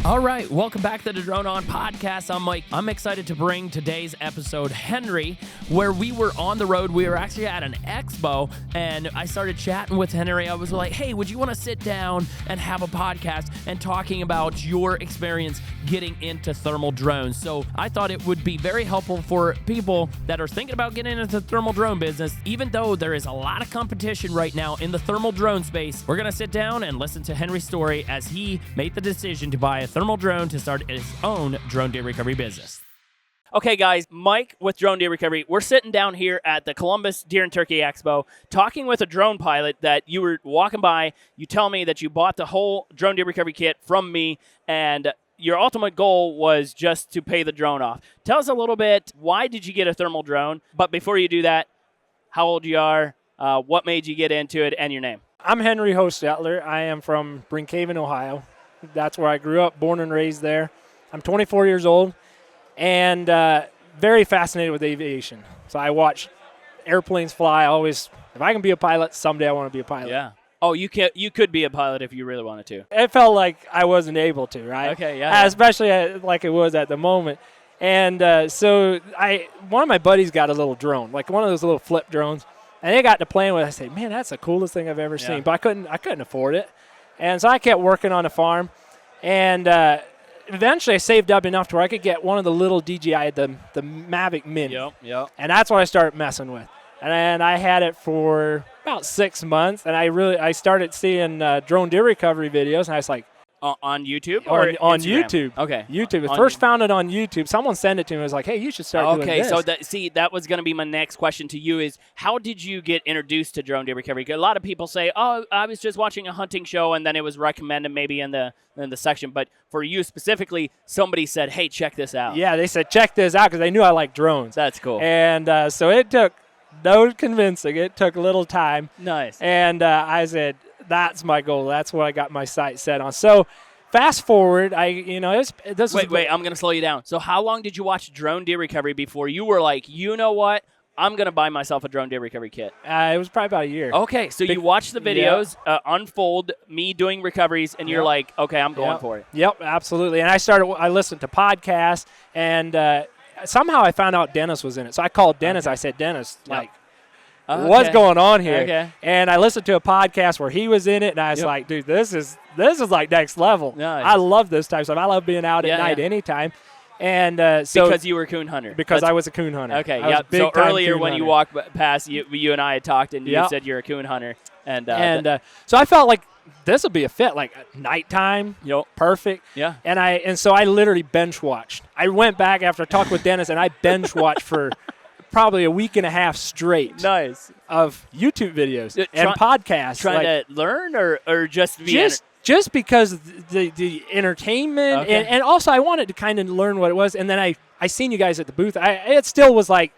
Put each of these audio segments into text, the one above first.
All right, welcome back to the DroneOn podcast. I'm Mike. I'm excited to bring today's episode Henry, where we were on the road. We were actually at an Expo, and I started chatting with Henry. I was like, hey, would you want to sit down and have a podcast and talking about your experience getting into thermal drones? So I thought it would be very helpful for people that are thinking about getting into the thermal drone business. Even though there is a lot of competition right now in the thermal drone space, we're going to sit down and listen to Henry's story as he made the decision to buy a thermal drone to start his own drone deer recovery business. Okay, guys, Mike with Drone Deer Recovery. We're sitting down here at the Columbus Deer and Turkey Expo talking with a drone pilot that you were walking by. You tell me that you bought the whole drone deer recovery kit from me, and your ultimate goal was just to pay the drone off. Tell us a little bit, why did you get a thermal drone? But before you do that, how old you are, what made you get into it, and your name. I'm Henry Hostetler. I am from Brinkhaven, Ohio. That's where I grew up, born and raised there. I'm 24 years old and very fascinated with aviation. So I watch airplanes fly. Always, if I can be a pilot, someday I want to be a pilot. Yeah. Oh, you could be a pilot if you really wanted to. It felt like I wasn't able to, right? Okay, yeah. Especially like it was at the moment. And so one of my buddies got a little drone, like one of those little flip drones, and they got to playing with it. I said, man, that's the coolest thing I've ever seen. But I couldn't afford it. And so I kept working on the farm, and eventually I saved up enough to where I could get one of the little DJI, the Mavic Mini. Yep. And that's what I started messing with. And I had it for about 6 months, and I started seeing drone deer recovery videos, and I was like, on YouTube? Or on YouTube. Okay. YouTube. I first found it on YouTube. Someone sent it to me and was like, hey, you should start doing this. Okay, so that was going to be my next question to you is, how did you get introduced to drone deer recovery? A lot of people say, oh, I was just watching a hunting show, and then it was recommended maybe in the section. But for you specifically, somebody said, hey, check this out. Yeah, they said, check this out, because they knew I liked drones. That's cool. And so it took no convincing. It took a little time. Nice. And I said, that's my goal. That's what I got my sight set on. So fast forward, Wait, I'm going to slow you down. So how long did you watch drone deer recovery before you were like, you know what? I'm going to buy myself a drone deer recovery kit. It was probably about a year. Okay, so you watched the videos unfold me doing recoveries, and you're like, okay, I'm going for it. Yep, absolutely. And I listened to podcasts, and somehow I found out Dennis was in it. So I called Dennis. I said, Dennis, what's going on here? Okay. And I listened to a podcast where he was in it, and I was like, dude, this is like next level. Nice. I love this type of stuff. I love being out at night anytime. And so because you were a coon hunter. Because I was a coon hunter. Okay, yeah. So earlier when you walked past, you and I had talked, and you said you're a coon hunter. And so I felt like this would be a fit, like nighttime, perfect. Yeah. And so I literally bench watched. I went back after I talked with Dennis, and I bench watched for probably a week and a half straight. Nice. Of YouTube videos and podcasts. Trying to learn or just be just because the entertainment and also I wanted to kind of learn what it was, and then I seen you guys at the booth. It still was like,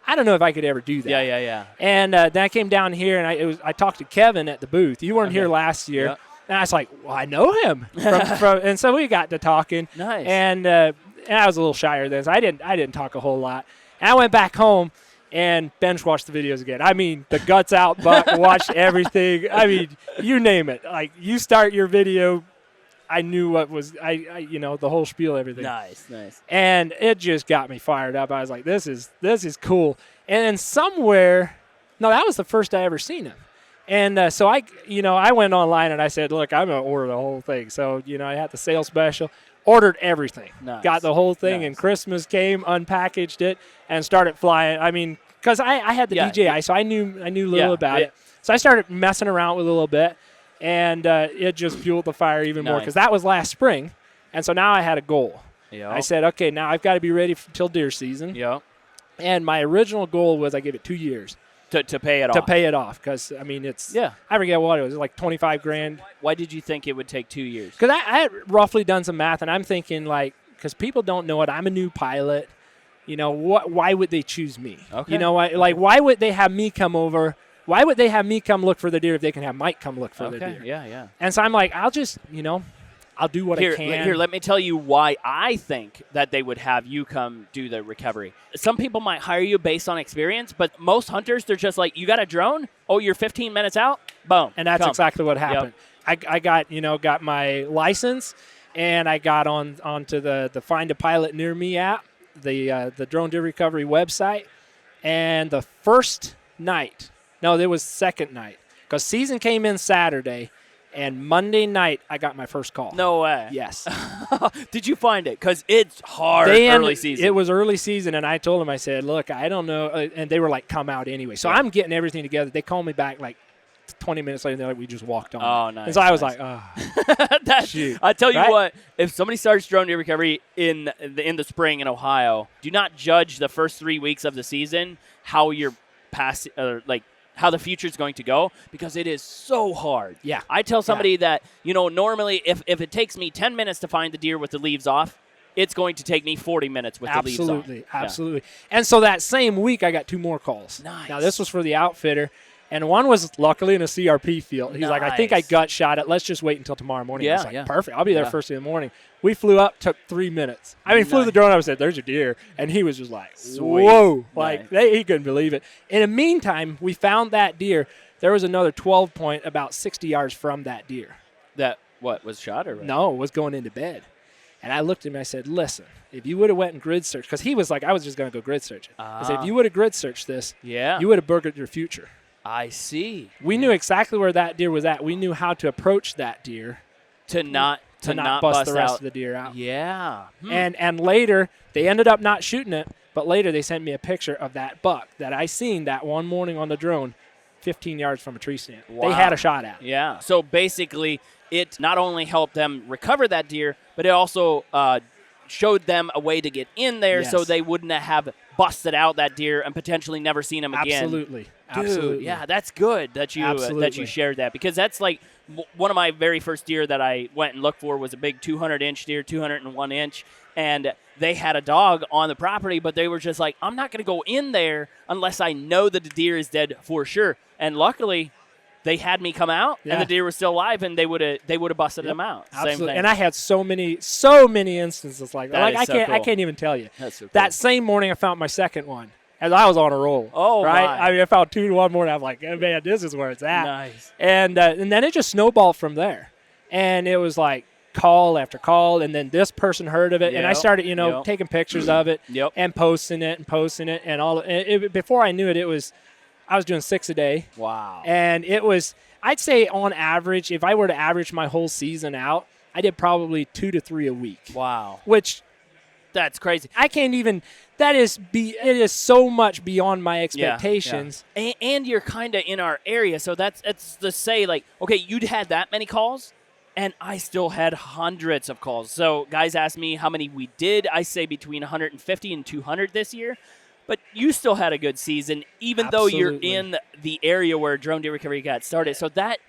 I don't know if I could ever do that. Yeah. And then I came down here and I talked to Kevin at the booth. You weren't here last year. Yep. And I was like, well, I know him from and so we got to talking. Nice. And I was a little shyer then, so I didn't talk a whole lot. And I went back home and bench watched the videos again. I mean, the guts out, but watched everything. I mean, you name it. Like, you start your video, I knew what was, the whole spiel, everything. Nice. And it just got me fired up. I was like, this is cool. And then somewhere, that was the first I ever seen him. And so I went online and I said, look, I'm going to order the whole thing. So, I had the sales special. Ordered everything. Nice. Got the whole thing, and Christmas came, unpackaged it, and started flying. I mean, because I had the DJI, so I knew a little about it. So I started messing around with it a little bit, and it just fueled the fire even more, because that was last spring. And so now I had a goal. Yep. I said, okay, now I've got to be ready till deer season. Yep. And my original goal was I gave it 2 years. To pay it off. To pay it off, because, I mean, I forget what it was, like $25,000. Why did you think it would take 2 years? Because I had roughly done some math, and I'm thinking, like, because people don't know it, I'm a new pilot. Why would they choose me? Okay. Why would they have me come over? Why would they have me come look for the deer if they can have Mike come look for the deer? Yeah. And so I'm like, I'll just, I'll do what I can. Here, let me tell you why I think that they would have you come do the recovery. Some people might hire you based on experience, but most hunters, they're just like, you got a drone? Oh, you're 15 minutes out? Boom. And that's exactly what happened. Yep. I got my license. and I got onto the Find a Pilot Near Me app, the drone deer recovery website, and the first night, no, it was second night, because season came in Saturday, and Monday night I got my first call. No way. Yes. Did you find it? Because it's hard early season. It was early season, and I told them, I said, look, I don't know, and they were like, come out anyway. So I'm getting everything together. They called me back like 20 minutes later, and they're like, we just walked on. Oh, nice. And so I was like, oh, shoot. I tell you what, if somebody starts drone deer recovery in the spring in Ohio, do not judge the first 3 weeks of the season how you're how the future is going to go, because it is so hard. Yeah. I tell somebody that, normally if it takes me 10 minutes to find the deer with the leaves off, it's going to take me 40 minutes with the leaves off. Absolutely. And so that same week, I got 2 more calls. Nice. Now, this was for the outfitter, and one was luckily in a CRP field. He's like, I think I gut shot it. Let's just wait until tomorrow morning. I was like, perfect. I'll be there first thing in the morning. We flew up, took 3 minutes. I mean, flew the drone. I said, there's a deer. And he was just like, whoa. Like, he couldn't believe it. In the meantime, we found that deer. There was another 12 point about 60 yards from that deer. That, was shot or what? No, was going into bed. And I looked at him and I said, listen, if you would have went and grid searched, because he was like, I was just going to go grid search it. I said, if you would have grid searched this, you would have burgled your future. I see. We knew exactly where that deer was at. We knew how to approach that deer to not bust the rest out of the deer out. Yeah. And later, they ended up not shooting it, but later they sent me a picture of that buck that I seen that one morning on the drone 15 yards from a tree stand. Wow. They had a shot at it. Yeah. So basically, it not only helped them recover that deer, but it also showed them a way to get in there so they wouldn't have busted out that deer and potentially never seen him again. Absolutely. Dude, Absolutely. Yeah, that's good that you shared that, because that's like one of my very first deer that I went and looked for was a big 200-inch deer, 201-inch, and they had a dog on the property, but they were just like, I'm not going to go in there unless I know that the deer is dead for sure. And luckily, they had me come out, and the deer was still alive, and they would have busted them out. Absolutely. Same thing. And I had so many instances like that. Like, I can't even tell you. That's so cool. That same morning, I found my second one, as I was on a roll. Oh, right. My. I mean, I found 2 one morning. I'm like, oh, man, this is where it's at. Nice. And then it just snowballed from there, and it was like call after call, and then this person heard of it, and I started, taking pictures of it and posting it, and all. Before I knew it, I was doing 6 a day. Wow. And it was, I'd say on average, if I were to average my whole season out, I did probably 2 to 3 a week. Wow. Which, that's crazy. I can't even, it is so much beyond my expectations. Yeah. And you're kind of in our area, so that's to say, like, okay, you'd had that many calls, and I still had hundreds of calls. So guys ask me how many we did. I say between 150 and 200 this year. But you still had a good season, even though you're in the area where drone deer recovery got started. So that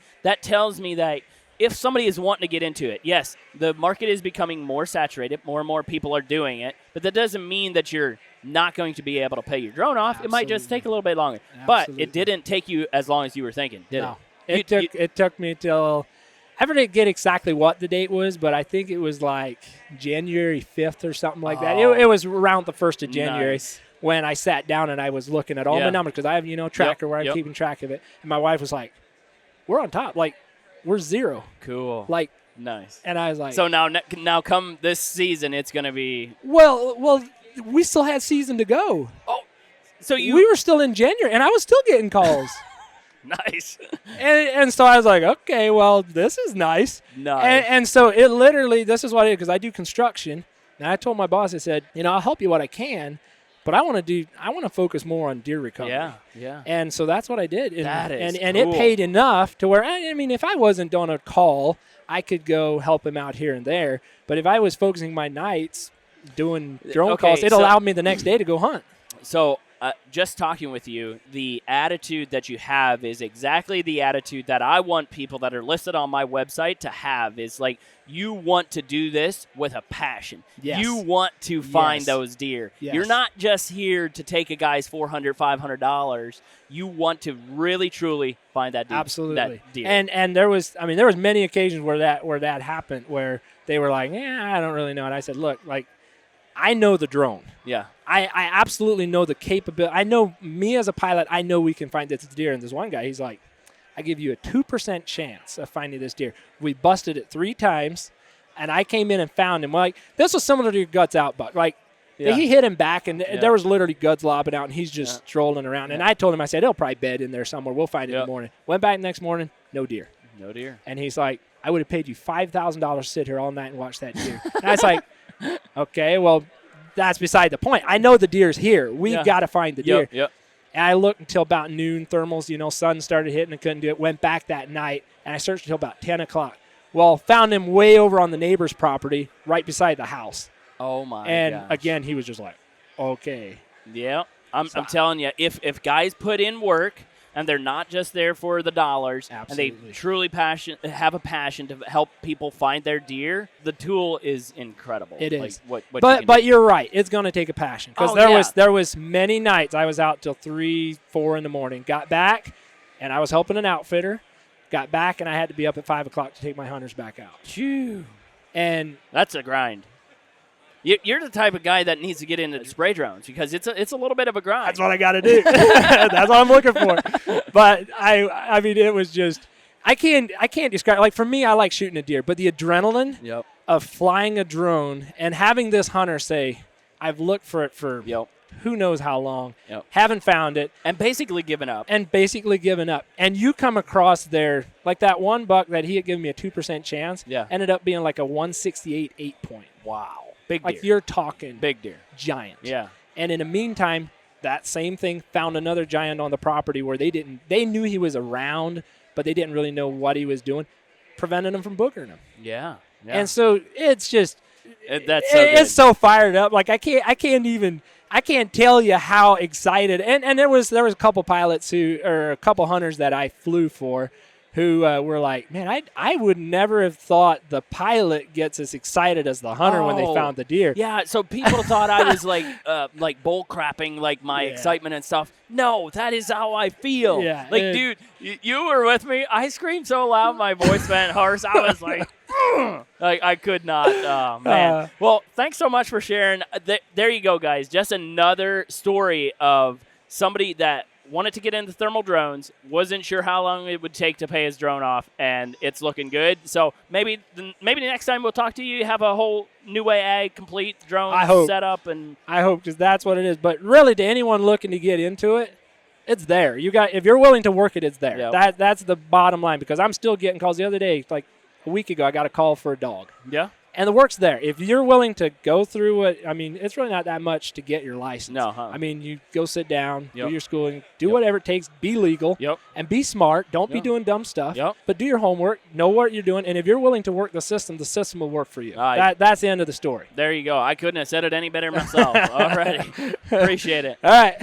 tells me that if somebody is wanting to get into it, yes, the market is becoming more saturated. More and more people are doing it. But that doesn't mean that you're not going to be able to pay your drone off. It might just take a little bit longer. But it didn't take you as long as you were thinking, did it? It took me till, I forget exactly what the date was, but I think it was like January 5th or something like that. It was around the 1st of January. Nice. When I sat down and I was looking at all my numbers, because I have, tracker where I'm keeping track of it. And my wife was like, we're on top. Like, we're 0. Cool. Like, nice. And I was like. So now come this season, it's going to be. Well, we still had season to go. Oh, so we were still in January, and I was still getting calls. Nice. And so I was like, okay, well, this is nice. Nice. And so it literally, this is what I did, because I do construction. And I told my boss, I said, I'll help you what I can. But I want to focus more on deer recovery. Yeah. And so that's what I did. And it paid enough to where, I mean, if I wasn't on a call, I could go help him out here and there. But if I was focusing my nights doing drone calls, it allowed me the next day to go hunt. So just talking with you, the attitude that you have is exactly the attitude that I want people that are listed on my website to have, is like, you want to do this with a passion. Yes. You want to find those deer. Yes. You're not just here to take a guy's $400, $500. You want to really, truly find that deer. Absolutely. That deer. And there was many occasions where that happened, where they were like, I don't really know. And I said, look, like, I know the drone. Yeah. I absolutely know the capability. I know, me as a pilot, I know we can find this deer. And there's one guy, he's like, I give you a 2% chance of finding this deer. We busted it 3 times. and I came in and found him. Like, this was similar to your guts out buck. Like, Yeah. he hit him back, and there was literally guts lobbing out, and he's just strolling around. Yeah. And I told him, I said, he'll probably bed in there somewhere. We'll find it in the morning. Went back next morning, no deer. No deer. And he's like, I would have paid you $5,000 to sit here all night and watch that deer. And I was like, okay, well, that's beside the point. I know the deer's here. We've got to find the deer. Yep. And I looked until about noon, thermals, sun started hitting and couldn't do it. Went back that night, and I searched until about 10 o'clock. Well, found him way over on the neighbor's property right beside the house. Oh, my And gosh. again, he was just like, okay. Yeah. I'm telling you, if guys put in work and they're not just there for the dollars, Absolutely. and they truly have a passion to help people find their deer, the tool is incredible. It is. What But you're right. It's going to take a passion. Because Oh, there was many nights I was out till 3, 4 in the morning. Got back, and I was helping an outfitter. Got back, and I had to be up at 5 o'clock to take my hunters back out. Phew. And That's a grind. You're the type of guy that needs to get into spray drones because it's a little bit of a grind. that's what I got to do. That's what I'm looking for. But I mean, it was just I can't describe. Like, for me, I like shooting a deer, but the adrenaline of flying a drone and having this hunter say, "I've looked for it for who knows how long, haven't found it," and basically given up. And you come across there, like that one buck that he had given me a 2% chance, ended up being like a 168 8-point. Wow. Big deer. Like, you're talking big deer. Giant. Yeah. And in the meantime, that same thing found another giant on the property where they knew he was around, but they didn't really know what he was doing, preventing him from boogering him. Yeah. And so it's just it's so fired up. Like, I can't tell you how excited. And there was a couple pilots or a couple hunters that I flew for who were like, man, I would never have thought the pilot gets as excited as the hunter when they found the deer. Yeah, so people thought I was like bull crapping, like my excitement and stuff. No, that is how I feel. Yeah, like, dude, you were with me. I screamed so loud my voice went hoarse. I was like, like, I could not. Oh, man. Well, thanks so much for sharing. There you go, guys. Just another story of somebody that wanted to get into thermal drones, wasn't sure how long it would take to pay his drone off, and it's looking good. So maybe the next time we'll talk to you, have a whole NuWay Ag complete drone setup. And I hope, because that's what it is. But really, to anyone looking to get into it, it's there. If you're willing to work it, it's there. Yep. That's the bottom line, because I'm still getting calls. The other day, like a week ago, I got a call for a dog. Yeah. And the work's there. If you're willing to go through it, I mean, it's really not that much to get your license. No, I mean, you go sit down, do your schooling, do whatever it takes, be legal, and be smart. Don't be doing dumb stuff, but do your homework, know what you're doing, and if you're willing to work the system will work for you. That's the end of the story. There you go. I couldn't have said it any better myself. Alrighty. Appreciate it. All right.